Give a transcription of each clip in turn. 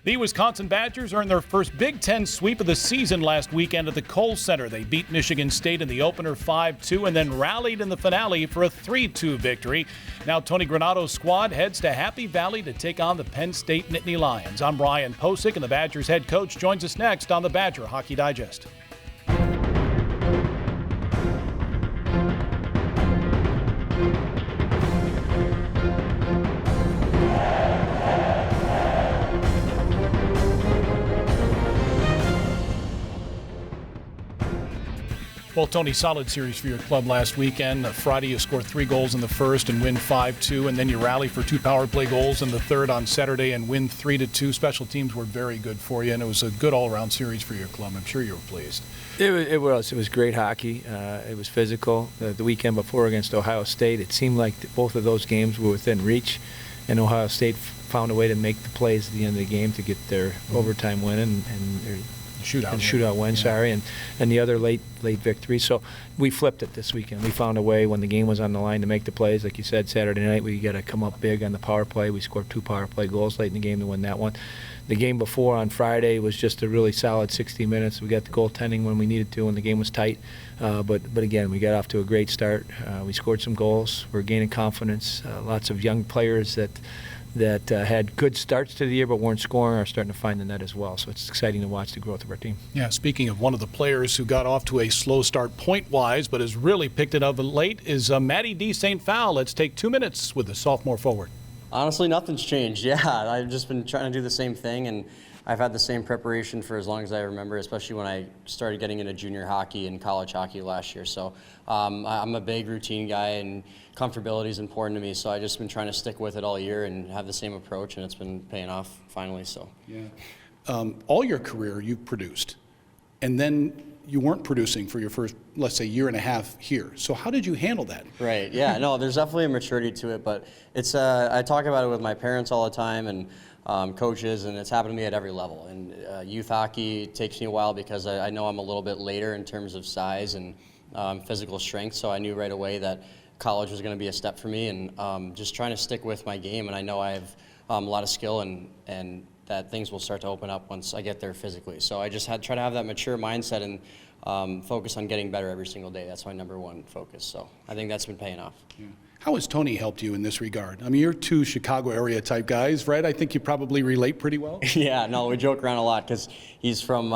The Wisconsin Badgers earned their first Big Ten sweep of the season last weekend at the Kohl Center. They beat Michigan State in the opener 5-2 and then rallied in the finale for a 3-2 victory. Now Tony Granato's squad heads to Happy Valley to take on the Penn State Nittany Lions. I'm Brian Posick, and the Badgers head coach joins us next on the Badger Hockey Digest. Well, Tony, solid series for your club last weekend. Friday, you scored 3 goals in the first and win 5-2, and then you rally for 2 power play goals in the third on Saturday and win 3-2. Special teams were very good for you, and it was a good all-around series for your club. I'm sure you were pleased. It was great hockey. It was physical. The weekend before against Ohio State, it seemed like both of those games were within reach, and Ohio State found a way to make the plays at the end of the game to get their overtime win and their shootout win, and the other late victory. So we flipped it this weekend. We found a way when the game was on the line to make the plays. Like you said, Saturday night we got to come up big on the power play. We scored 2 power play goals late in the game to win that one. The game before on Friday was just a really solid 60 minutes. We got the goaltending when we needed to, and the game was tight. But again, we got off to a great start. We scored some goals. We're gaining confidence. Lots of young players that had good starts to the year but weren't scoring are starting to find the net as well. So it's exciting to watch the growth of our team. Yeah, speaking of one of the players who got off to a slow start point-wise but has really picked it up late is Matty D. St. Phalle. Let's take 2 minutes with the sophomore forward. Honestly, nothing's changed. Yeah, I've just been trying to do the same thing, and I've had the same preparation for as long as I remember, especially when I started getting into junior hockey and college hockey last year. So I'm a big routine guy, and comfortability is important to me. So I've just been trying to stick with it all year and have the same approach, and it's been paying off finally. So yeah, all your career you've produced, and then you weren't producing for your first, let's say, year and a half here. So how did you handle that? Right. Yeah. No, there's definitely a maturity to it, but it's I talk about it with my parents all the time and coaches, and it's happened to me at every level. And youth hockey takes me a while because I know I'm a little bit later in terms of size and physical strength, so I knew right away that college was going to be a step for me, and just trying to stick with my game. And I know I have a lot of skill, and that things will start to open up once I get there physically. So I just try to have that mature mindset and focus on getting better every single day. That's my #1 focus. So I think that's been paying off. Yeah. How has Tony helped you in this regard? I mean, you're 2 Chicago area type guys, right? I think you probably relate pretty well. Yeah, no, we joke around a lot because he's from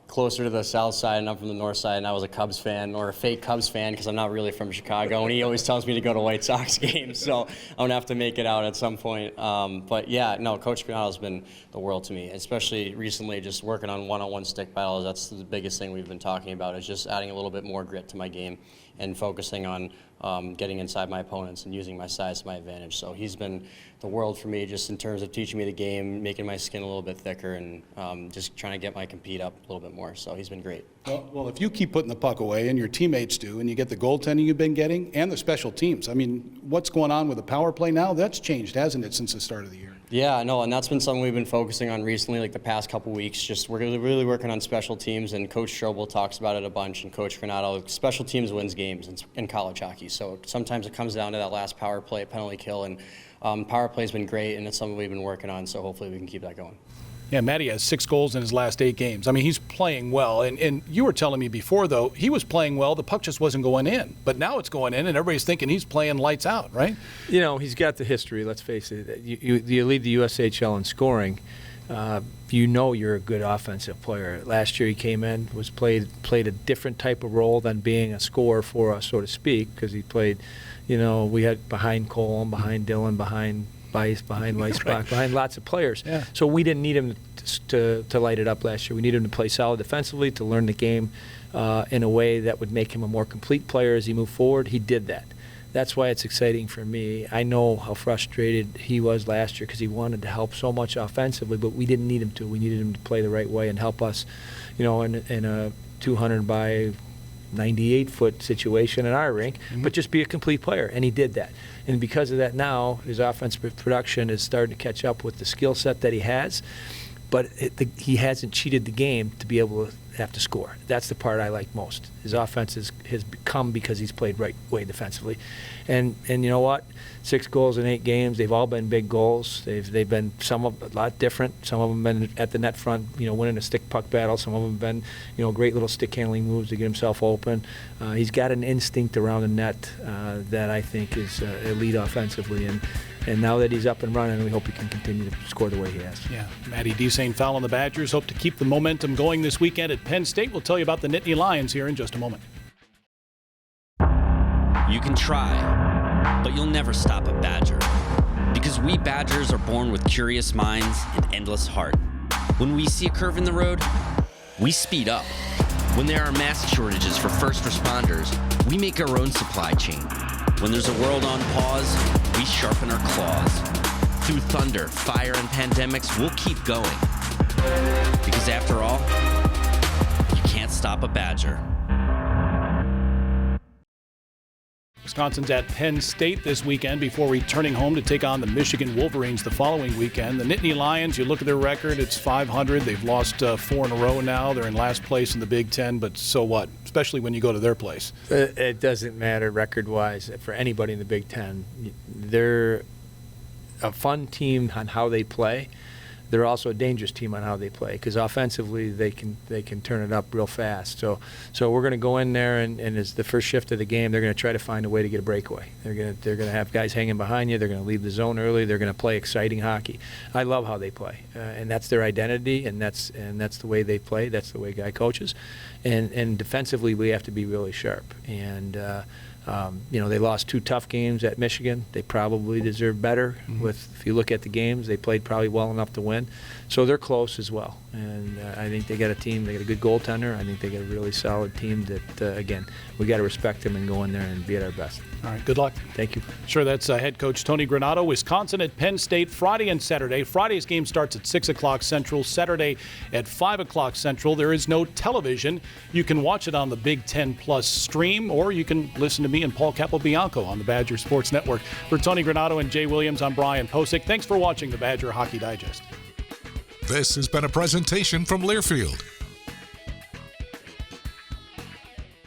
closer to the south side and I'm from the north side, and I was a Cubs fan, or a fake Cubs fan because I'm not really from Chicago, and he always tells me to go to White Sox games, so I'm going to have to make it out at some point. But yeah, no, Coach Granato's been the world to me, especially recently just working on one-on-one stick battles. That's the biggest thing we've been talking about, is just adding a little bit more grit to my game and focusing on getting inside my opponents and using my size to my advantage. So he's been the world for me just in terms of teaching me the game, making my skin a little bit thicker, and just trying to get my compete up a little bit more. So he's been great. Well, if you keep putting the puck away and your teammates do, and you get the goaltending you've been getting and the special teams, I mean, what's going on with the power play now? That's changed, hasn't it, since the start of the year? Yeah, no, and that's been something we've been focusing on recently, like the past couple weeks. Just we're really working on special teams, and Coach Strobel talks about it a bunch, and Coach Granato. Special teams wins games in college hockey. So sometimes it comes down to that last power play, penalty kill, and power play's been great, and it's something we've been working on. So hopefully we can keep that going. Yeah, Matty has 6 goals in his last 8 games. I mean, he's playing well. And you were telling me before, though, he was playing well. The puck just wasn't going in. But now it's going in, and everybody's thinking he's playing lights out, right? You know, he's got the history, let's face it. You lead the USHL in scoring. You know you're a good offensive player. Last year he came in, played a different type of role than being a scorer for us, so to speak, because he played, you know, we had behind Kohl, behind Dylan, behind Bice, behind Weissbach, right, behind lots of players. Yeah. So we didn't need him to light it up last year. We needed him to play solid defensively, to learn the game in a way that would make him a more complete player as he moved forward. He did that. That's why it's exciting for me. I know how frustrated he was last year because he wanted to help so much offensively, but we didn't need him to. We needed him to play the right way and help us, you know, in a 200 by 98-foot situation in our rink, but just be a complete player, and he did that. And because of that now, his offensive production is starting to catch up with the skill set that he has. but he hasn't cheated the game to be able to have to score. That's the part I like most. His offense has come because he's played right way defensively. And you know what? 6 goals in 8 games. They've all been big goals. They've been a lot different. Some of them been at the net front, winning a stick puck battle. Some of them been, great little stick handling moves to get himself open. He's got an instinct around the net that I think is elite offensively. And now that he's up and running, we hope he can continue to score the way he has. Yeah, Matty Phalle and the Badgers hope to keep the momentum going this weekend at Penn State. We'll tell you about the Nittany Lions here in just a moment. You can try, but you'll never stop a Badger. Because we Badgers are born with curious minds and endless heart. When we see a curve in the road, we speed up. When there are mask shortages for first responders, we make our own supply chain. When there's a world on pause, we sharpen our claws. Through thunder, fire, and pandemics, we'll keep going. Because after all, you can't stop a Badger. Wisconsin's at Penn State this weekend before returning home to take on the Michigan Wolverines the following weekend. The Nittany Lions, you look at their record, it's 500. They've lost 4 in a row now. They're in last place in the Big Ten, but so what? Especially when you go to their place. It doesn't matter record-wise for anybody in the Big Ten. They're a fun team on how they play. They're also a dangerous team on how they play because offensively they can turn it up real fast. So we're going to go in there and as the first shift of the game, they're going to try to find a way to get a breakaway. They're going to have guys hanging behind you. They're going to leave the zone early. They're going to play exciting hockey. I love how they play, and that's their identity, and that's the way they play. That's the way Guy coaches, and defensively we have to be really sharp. And they lost 2 tough games at Michigan. They probably deserve better. If you look at the games, they played probably well enough to win. So they're close as well. And I think they got a team. They got a good goaltender. I think they got a really solid team that, again, we got to respect them and go in there and be at our best. All right, good luck. Thank you. Sure, that's head coach Tony Granato. Wisconsin at Penn State Friday and Saturday. Friday's game starts at 6 o'clock Central. Saturday at 5 o'clock Central. There is no television. You can watch it on the Big Ten Plus stream, or you can listen to me and Paul Capobianco on the Badger Sports Network. For Tony Granato and Jay Williams, I'm Brian Posick. Thanks for watching the Badger Hockey Digest. This has been a presentation from Learfield,